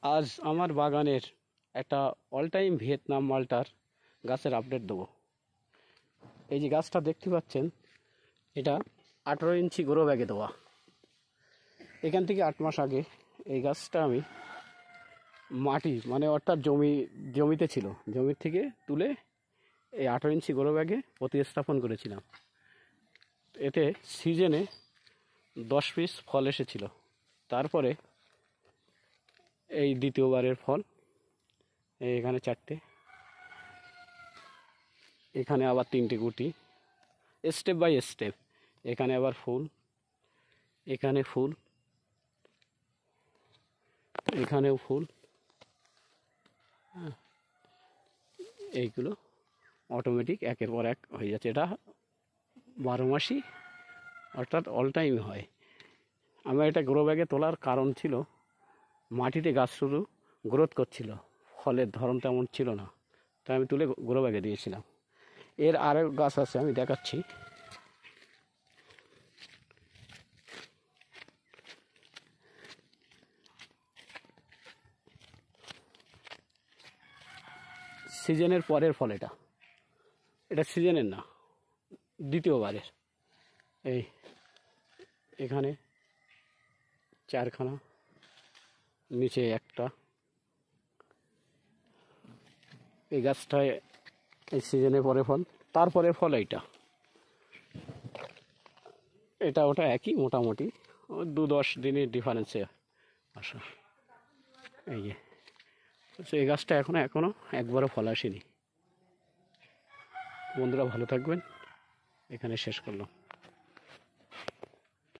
আজ আমার বাগানের একটা অল টাইম ভিয়েতনাম মালটার গাছের আপডেট দেবো। এই যে গাছটা দেখতে পাচ্ছেন, এটা 18 ইঞ্চি গ্রো ব্যাগে দেওয়া। এখান থেকে 8 মাস আগে এই গাছটা আমি মাটি অর্থাৎ জমিতে ছিল, জমির থেকে তুলে এই 18 ইঞ্চি গ্রো ব্যাগে প্রতিস্থাপন করেছিলাম। এতে সিজনে 10 পিস ফল এসেছিল। তারপরে এই দ্বিতীয়বারের ফল, এখানে 4টে, এখানে আবার 3টে গুটি, স্টেপ বাই স্টেপ। এখানে আবার ফুল, এখানে ফুল, এখানেও ফুল। এইগুলো অটোমেটিক একের পর এক হয়ে যাচ্ছে। এটা 12 মাসই অর্থাৎ অল টাইম হয়। আমার এটা গ্রো ব্যাগে তোলার কারণ ছিল, মাটিতে গাছ শুধু গ্রোথ করছিল, ফলের ধরন তেমন ছিল না, তাই আমি তুলে গ্রো ব্যাগে দিয়েছিলাম। এর আরেক গাছ আছে, আমি দেখাচ্ছি। সিজনের পরের ফল, এটা সিজনের না, দ্বিতীয়বারের। এখানে 4খানা, নিচে একটা। এই গাছটায় এই সিজনের পরে ফল, তারপরে ফল এটা ওটা একই, মোটামুটি 2-10 দিনের ডিফারেন্সে আসা। এই যে এই গাছটা এখনো একবারও ফল আসেনি। বন্ধুরা ভালো থাকবেন, এখানে শেষ করলাম।